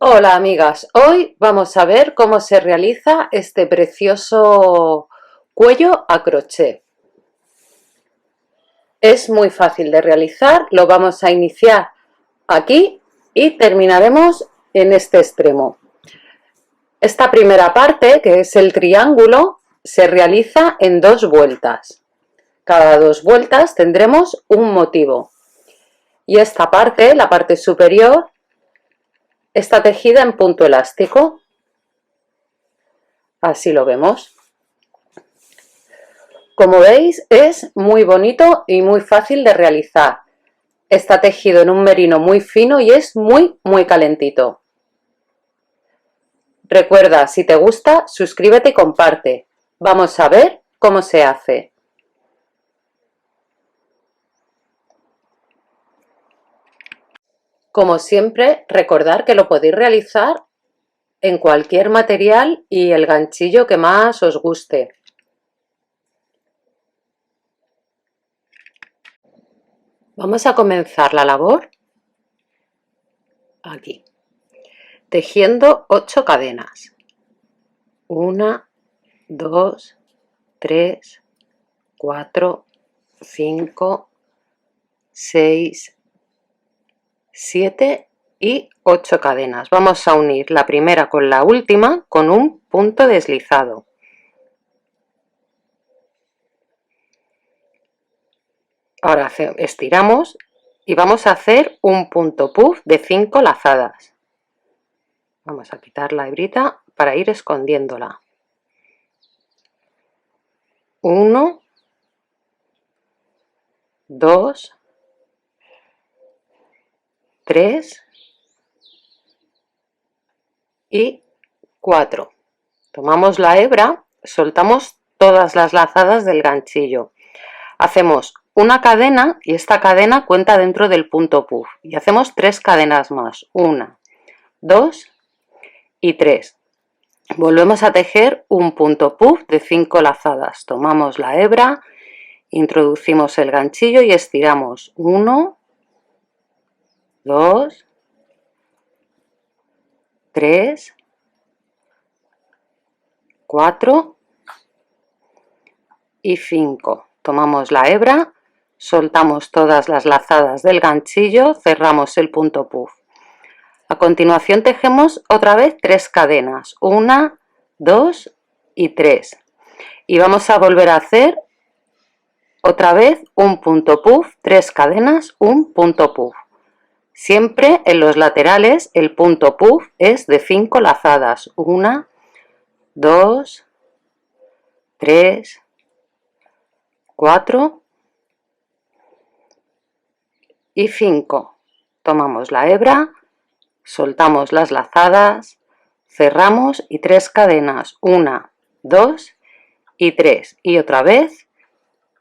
Hola amigas, hoy vamos a ver cómo se realiza este precioso cuello a crochet. Es muy fácil de realizar, lo vamos a iniciar aquí y terminaremos en este extremo. Esta primera parte, que es el triángulo, se realiza en 2 vueltas. Cada 2 vueltas tendremos un motivo. Y esta parte, la parte superior, está tejida en punto elástico. Así lo vemos. Como veis, es muy bonito y muy fácil de realizar. Está tejido en un merino muy fino y es muy calentito. Recuerda, si te gusta, suscríbete y comparte. Vamos a ver cómo se hace. Como siempre, recordad que lo podéis realizar en cualquier material y el ganchillo que más os guste. Vamos a comenzar la labor aquí, tejiendo 8 cadenas. 1, 2, 3, 4, 5, 6, 7 y 8 cadenas. Vamos a unir la primera con la última con un punto deslizado. Ahora estiramos y vamos a hacer un punto puff de 5 lazadas. Vamos a quitar la hebrita para ir escondiéndola. 1, 2, 3 y 4. Tomamos la hebra, soltamos todas las lazadas del ganchillo. Hacemos una cadena y esta cadena cuenta dentro del punto puff. Y hacemos 3 cadenas más. 1, 2 y 3. Volvemos a tejer un punto puff de 5 lazadas. Tomamos la hebra, introducimos el ganchillo y estiramos. 1, 2, 3, 4 y 5. Tomamos la hebra, soltamos todas las lazadas del ganchillo, cerramos el punto puff. A continuación tejemos otra vez 3 cadenas, 1, 2 y 3. Y vamos a volver a hacer otra vez un punto puff, 3 cadenas, un punto puff. Siempre en los laterales el punto puff es de 5 lazadas, 1, 2, 3, 4 y 5. Tomamos la hebra, soltamos las lazadas, cerramos y 3 cadenas, 1, 2 y 3. Y otra vez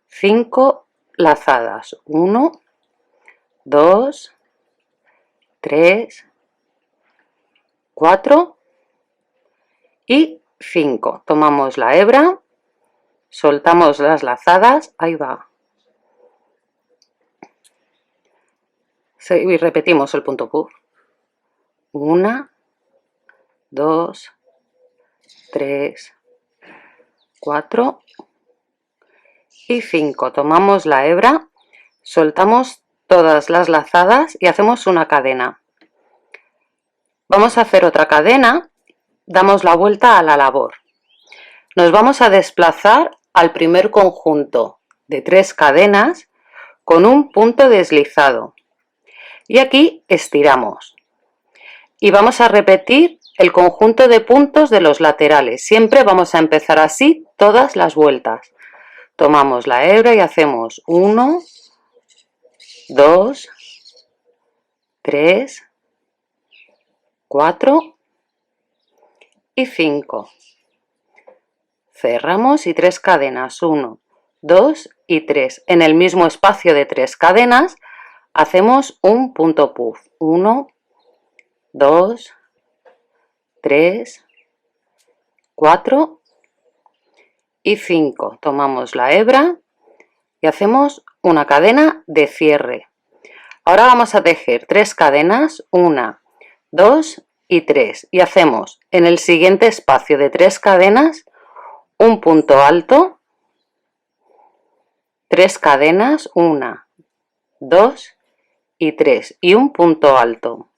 5 lazadas, 1, 2, 3, 4 y 5. Tomamos la hebra, soltamos las lazadas, ahí va. Y repetimos el punto puff. 1, 2, 3, 4 y 5. Tomamos la hebra, soltamos todas las lazadas y hacemos una cadena. Vamos a hacer otra cadena, damos la vuelta a la labor. Nos vamos a desplazar al primer conjunto de 3 cadenas con un punto deslizado. Y aquí estiramos. Y vamos a repetir el conjunto de puntos de los laterales. Siempre vamos a empezar así todas las vueltas. Tomamos la hebra y hacemos 1, 2, 3, 4 y 5. Cerramos y 3 cadenas, 1, 2 y 3. En el mismo espacio de 3 cadenas hacemos un punto puff. 1, 2, 3, 4 y 5. Tomamos la hebra y hacemos una cadena de cierre. Ahora vamos a tejer 3 cadenas, 1, 2 y 3. Y hacemos en el siguiente espacio de 3 cadenas un punto alto, 3 cadenas, 1, 2 y 3 y un punto alto.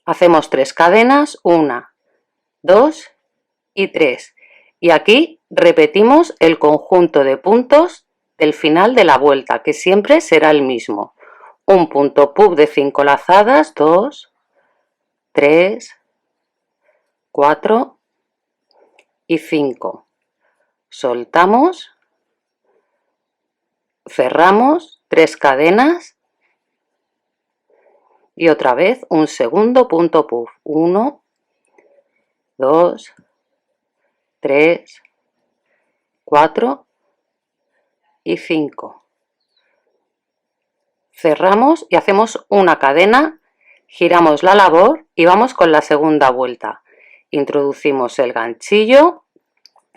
Hacemos 3 cadenas, 1, 2 y 3. Y aquí repetimos el conjunto de puntos del final de la vuelta, que siempre será el mismo. Un punto puff de 5 lazadas, 2, 3, 4 y 5. Soltamos, cerramos, 3 cadenas y otra vez un segundo punto puff. 1, 2, 3, 4 y 5. Cerramos y hacemos una cadena, giramos la labor y vamos con la segunda vuelta. Introducimos el ganchillo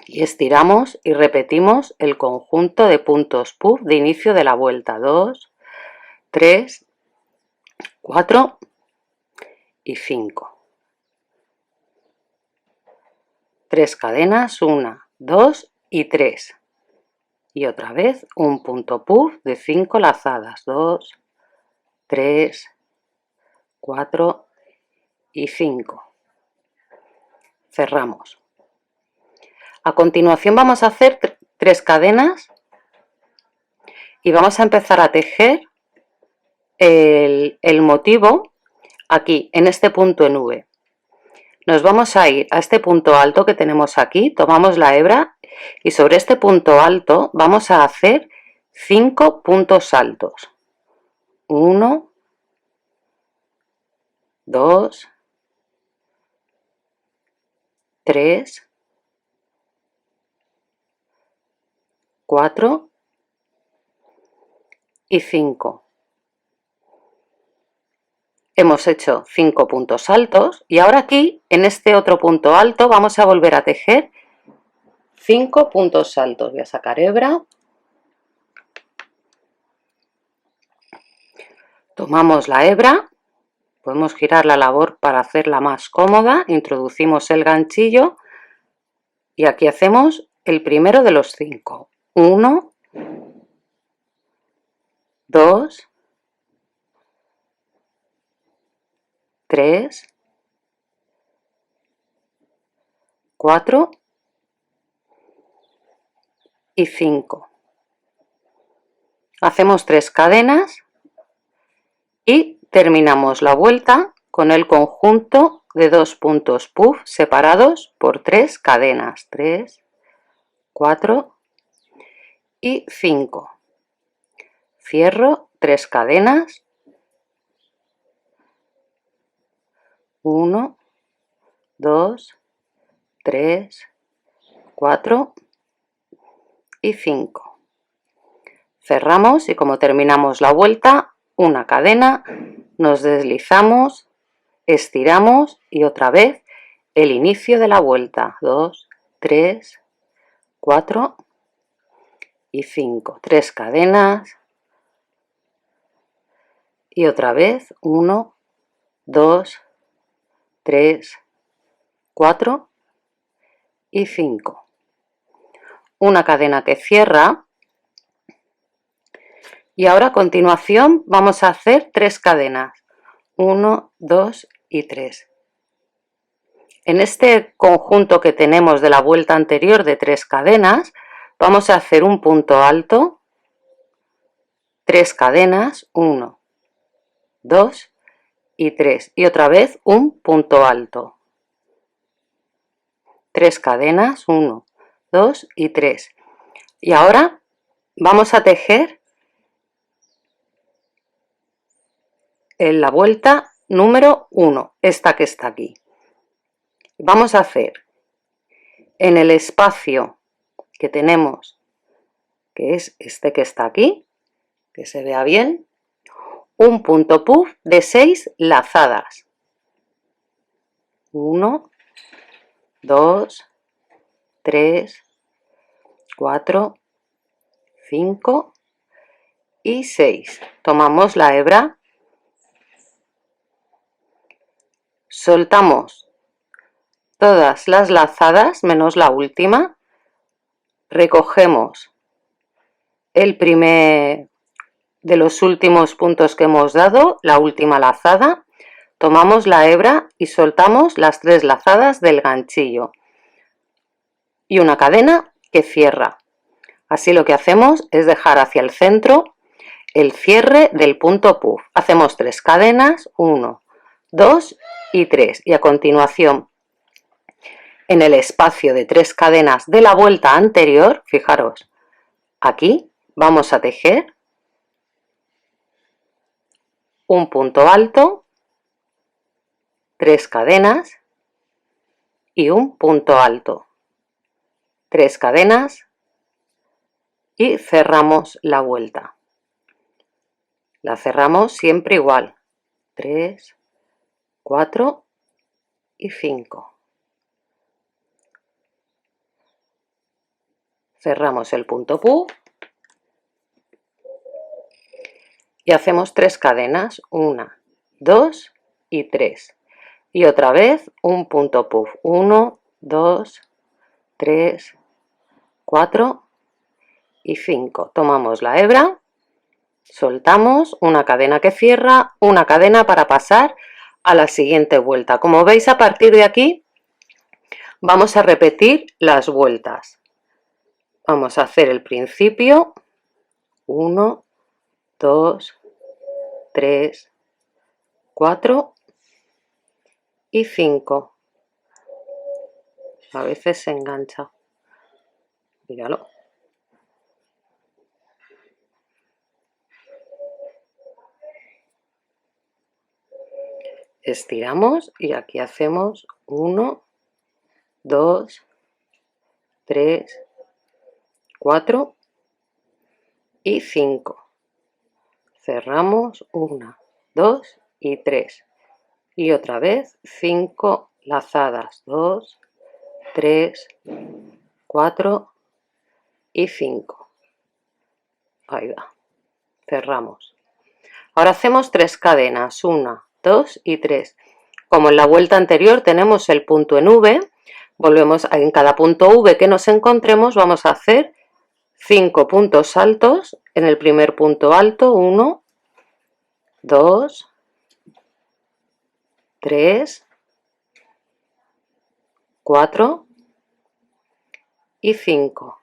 y estiramos y repetimos el conjunto de puntos puff de inicio de la vuelta. 2, 3, 4 y 5. 3 cadenas, 1, 2 y 3. Y otra vez un punto puff de 5 lazadas. 2, 3, 4 y 5. Cerramos. A continuación vamos a hacer 3 cadenas y vamos a empezar a tejer el motivo aquí, en este punto en V. Nos vamos a ir a este punto alto que tenemos aquí, tomamos la hebra y sobre este punto alto vamos a hacer 5 puntos altos. 1, 2, 3, 4 y 5. Hemos hecho 5 puntos altos y ahora aquí, en este otro punto alto, vamos a volver a tejer 5 puntos altos. Voy a sacar hebra. Tomamos la hebra, podemos girar la labor para hacerla más cómoda, introducimos el ganchillo y aquí hacemos el primero de los 5. 1, 2, 3, 4 y 5. Hacemos 3 cadenas y terminamos la vuelta con el conjunto de 2 puntos puff separados por 3 cadenas. 3, 4 y 5. Cierro 3 cadenas. 1, 2, 3, 4 y 5. Cerramos y como terminamos la vuelta, una cadena, nos deslizamos, estiramos y otra vez el inicio de la vuelta. 2, 3, 4 y 5. 3 cadenas y otra vez 1, 2, 3, 4 y 5. Una cadena que cierra y ahora a continuación vamos a hacer 3 cadenas. 1, 2 y 3. En este conjunto que tenemos de la vuelta anterior de 3 cadenas, vamos a hacer un punto alto, 3 cadenas, 1, 2 y 3. Y otra vez un punto alto. 3 cadenas, 1, 2 y 3. Y ahora vamos a tejer en la vuelta número 1, esta que está aquí. Vamos a hacer en el espacio que tenemos, que es este que está aquí, que se vea bien, un punto puff de 6 lazadas. 1, 2, 3, 4, 5 y 6. Tomamos la hebra soltamos todas las lazadas menos la última, recogemos el primer de los últimos puntos que hemos dado, la última lazada, tomamos la hebra y soltamos las 3 lazadas del ganchillo y una cadena que cierra. Así lo que hacemos es dejar hacia el centro el cierre del punto puff. Hacemos 3 cadenas, 1, 2 y 3, y a continuación en el espacio de 3 cadenas de la vuelta anterior, fijaros, aquí vamos a tejer un punto alto, 3 cadenas y un punto alto, 3 cadenas y cerramos la vuelta. La cerramos siempre igual, 3, 4 y 5. Cerramos el punto puff y hacemos 3 cadenas, 1, 2 y 3. Y otra vez un punto puff, 1, 2, 3, 4 y 5. Tomamos la hebra, soltamos una cadena que cierra, una cadena para pasar a la siguiente vuelta. Como veis, a partir de aquí vamos a repetir las vueltas. Vamos a hacer el principio, 1, 2, 3, 4 y 5. A veces se engancha, míralo. Estiramos y aquí hacemos 1, 2, 3, 4 y 5. Cerramos 1, 2 y 3. Y otra vez 5 lazadas, 2, 3, 4 y 5. Ahí va. Cerramos. Ahora hacemos 3 cadenas, 1, 2 y 3. Como en la vuelta anterior tenemos el punto en V, volvemos en cada punto V que nos encontremos, vamos a hacer 5 puntos altos. En el primer punto alto, 1, 2, 3, 4 y 5.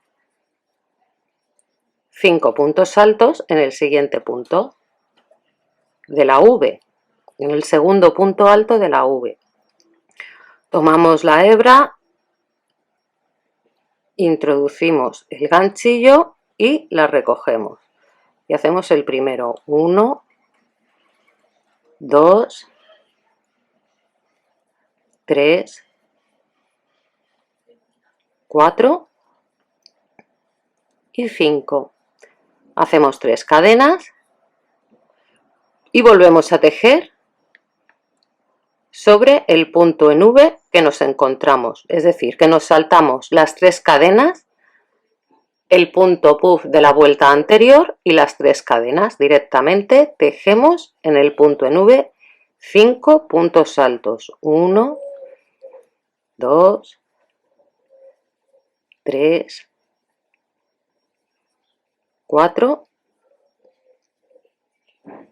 5 puntos altos en el siguiente punto de la V, en el segundo punto alto de la V. Tomamos la hebra, introducimos el ganchillo y la recogemos. Y hacemos el primero, 1, 2, 3, 4 y 5. Hacemos 3 cadenas y volvemos a tejer sobre el punto en V que nos encontramos, es decir, que nos saltamos las 3 cadenas, el punto puff de la vuelta anterior y las 3 cadenas. Directamente tejemos en el punto en V 5 puntos altos, 1, 2, 3, 4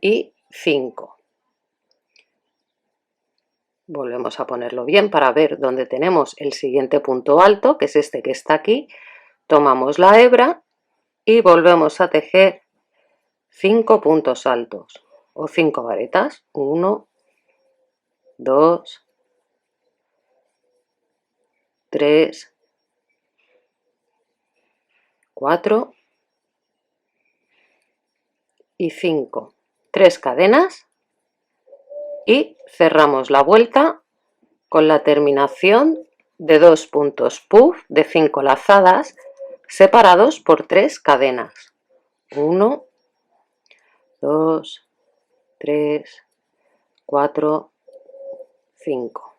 y 5. Volvemos a ponerlo bien para ver dónde tenemos el siguiente punto alto, que es este que está aquí. Tomamos la hebra y volvemos a tejer 5 puntos altos o 5 varetas, 1, 2, 3, 4 y 5. 3 cadenas y cerramos la vuelta con la terminación de 2 puntos puff de 5 lazadas separados por 3 cadenas, 1, 2, 3, 4, 5,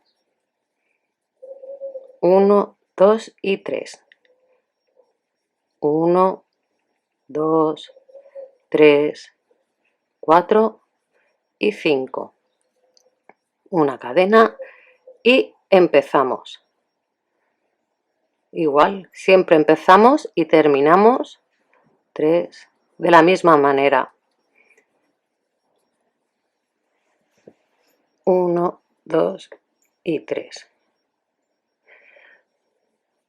1, 2 y 3, 1, 2, 3, 4 y 5. Una cadena y empezamos. Igual, siempre empezamos y terminamos 3 de la misma manera. 1, 2 y 3.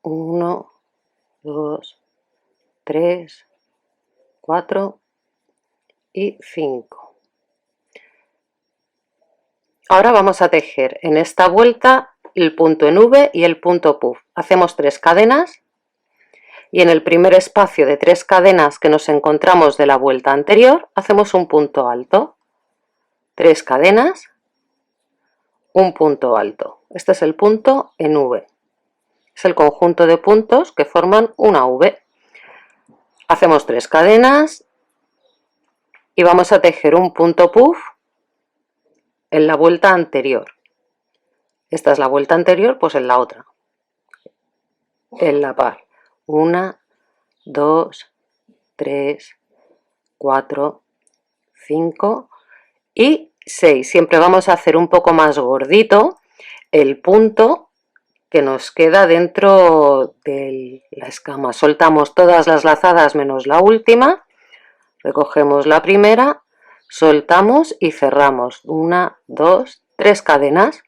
1, 2, 3, 4 y 5. Ahora vamos a tejer en esta vuelta el punto en V y el punto puff. Hacemos 3 cadenas y en el primer espacio de 3 cadenas que nos encontramos de la vuelta anterior hacemos un punto alto. 3 cadenas, un punto alto. Este es el punto en V. Es el conjunto de puntos que forman una V. Hacemos 3 cadenas y vamos a tejer un punto puff en la vuelta anterior. Esta es la vuelta anterior, pues en la otra, en la par. 1, 2, 3, 4, 5 y 6. Siempre vamos a hacer un poco más gordito el punto que nos queda dentro de la escama. Soltamos todas las lazadas menos la última, recogemos la primera, soltamos y cerramos. 1, 2, 3 cadenas.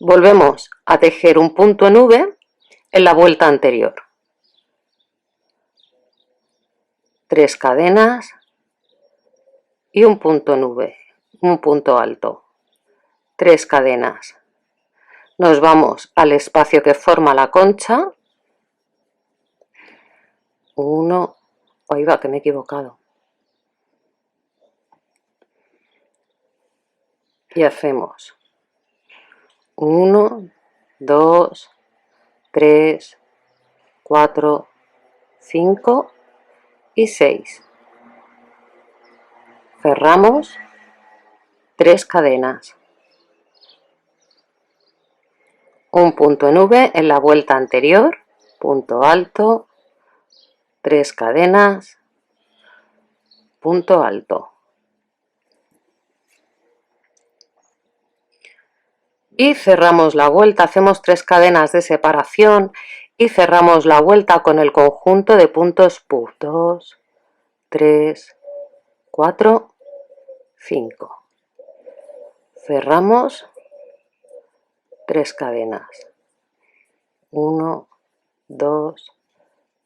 Volvemos a tejer un punto en V en la vuelta anterior. 3 cadenas y un punto en V, un punto alto. 3 cadenas. Nos vamos al espacio que forma la concha. 1, ahí va, que me he equivocado. Y hacemos 1, 2, 3, 4, 5 y 6. Cerramos 3 cadenas. Un punto en V en la vuelta anterior, punto alto, 3 cadenas, punto alto. Y cerramos la vuelta, hacemos 3 cadenas de separación y cerramos la vuelta con el conjunto de puntos puff. 2, 3, 4, 5. Cerramos 3 cadenas. 1, 2,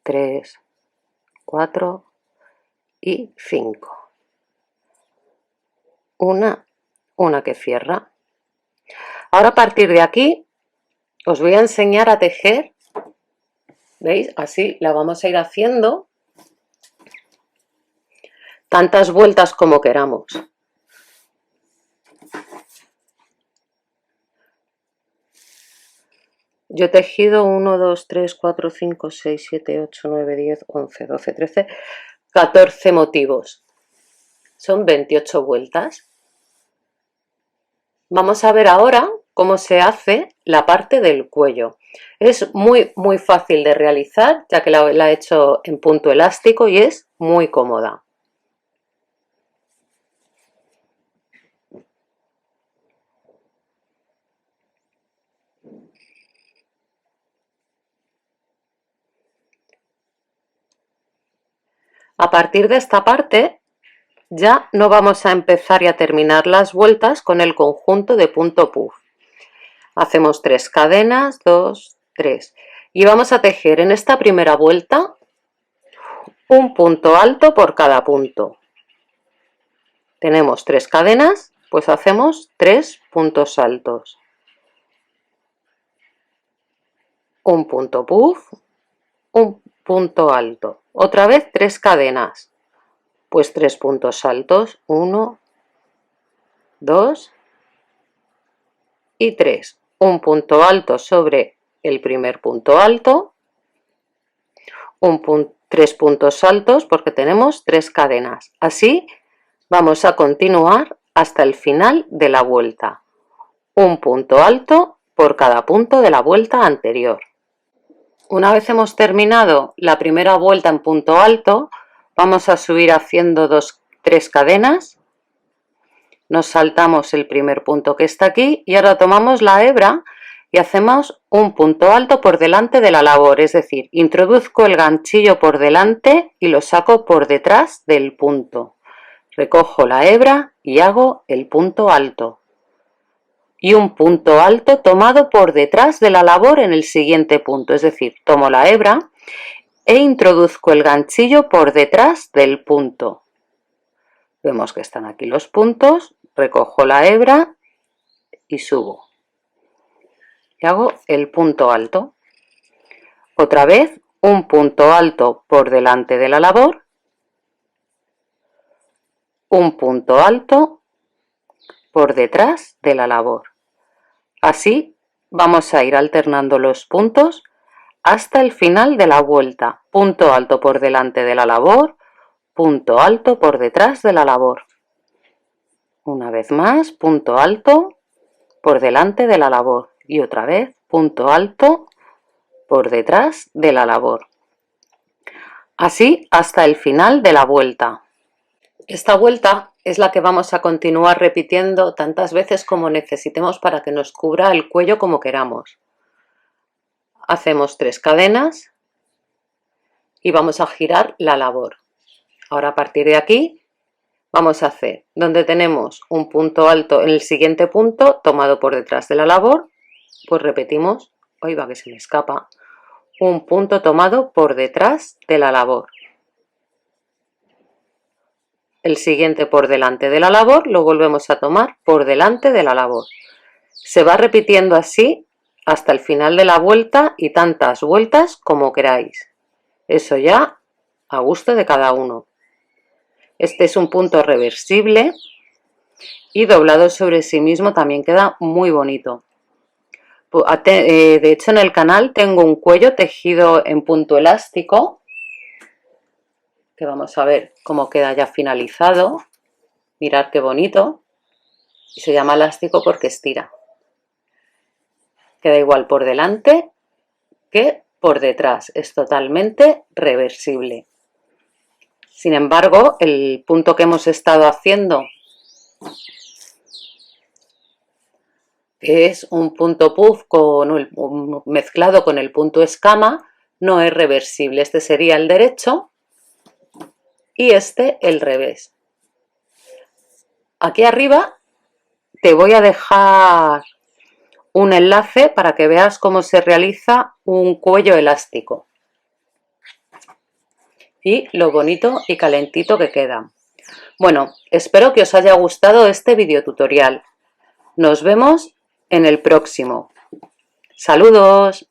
3, 4 y 5. Una que cierra. Ahora a partir de aquí os voy a enseñar a tejer. ¿Veis? Así la vamos a ir haciendo tantas vueltas como queramos. Yo he tejido 1, 2, 3, 4, 5, 6, 7, 8, 9, 10, 11, 12, 13, 14 motivos. Son 28 vueltas. Vamos a ver ahora cómo se hace la parte del cuello. Es muy fácil de realizar, ya que la he hecho en punto elástico y es muy cómoda. A partir de esta parte ya no vamos a empezar y a terminar las vueltas con el conjunto de punto puff. Hacemos 3 cadenas, 2, 3 y vamos a tejer en esta primera vuelta un punto alto por cada punto. Tenemos 3 cadenas, pues hacemos 3 puntos altos. Un punto puff, un punto alto. Otra vez 3 cadenas, pues 3 puntos altos, 1, 2 y 3. Un punto alto sobre el primer punto alto, 3 puntos altos porque tenemos 3 cadenas. Así vamos a continuar hasta el final de la vuelta. Un punto alto por cada punto de la vuelta anterior. Una vez hemos terminado la primera vuelta en punto alto, vamos a subir haciendo 3 cadenas. nos saltamos el primer punto que está aquí y ahora tomamos la hebra y hacemos un punto alto por delante de la labor, es decir, introduzco el ganchillo por delante y lo saco por detrás del punto. Recojo la hebra y hago el punto alto. Y un punto alto tomado por detrás de la labor en el siguiente punto, es decir, tomo la hebra e introduzco el ganchillo por detrás del punto. Vemos que están aquí los puntos, recojo la hebra y subo. Y hago el punto alto. Otra vez un punto alto por delante de la labor, un punto alto por detrás de la labor. Así vamos a ir alternando los puntos hasta el final de la vuelta. Punto alto por delante de la labor, punto alto por detrás de la labor. Una vez más, punto alto por delante de la labor y otra vez punto alto por detrás de la labor. Así hasta el final de la vuelta. Esta vuelta es la que vamos a continuar repitiendo tantas veces como necesitemos para que nos cubra el cuello como queramos. Hacemos 3 cadenas y vamos a girar la labor. Ahora a partir de aquí vamos a hacer donde tenemos un punto alto en el siguiente punto tomado por detrás de la labor, pues repetimos, hoy va que se me escapa, un punto tomado por detrás de la labor. El siguiente por delante de la labor lo volvemos a tomar por delante de la labor. Se va repitiendo así hasta el final de la vuelta y tantas vueltas como queráis. Eso ya a gusto de cada uno. Este es un punto reversible y doblado sobre sí mismo también queda muy bonito. De hecho en el canal tengo un cuello tejido en punto elástico, que vamos a ver cómo queda ya finalizado. Mirad qué bonito. Y se llama elástico porque estira. Queda igual por delante que por detrás. Es totalmente reversible. Sin embargo, el punto que hemos estado haciendo, que es un punto puff mezclado con el punto escama, no es reversible. Este sería el derecho y este el revés. Aquí arriba te voy a dejar un enlace para que veas cómo se realiza un cuello elástico y lo bonito y calentito que queda. Bueno, espero que os haya gustado este video tutorial. Nos vemos en el próximo. ¡Saludos!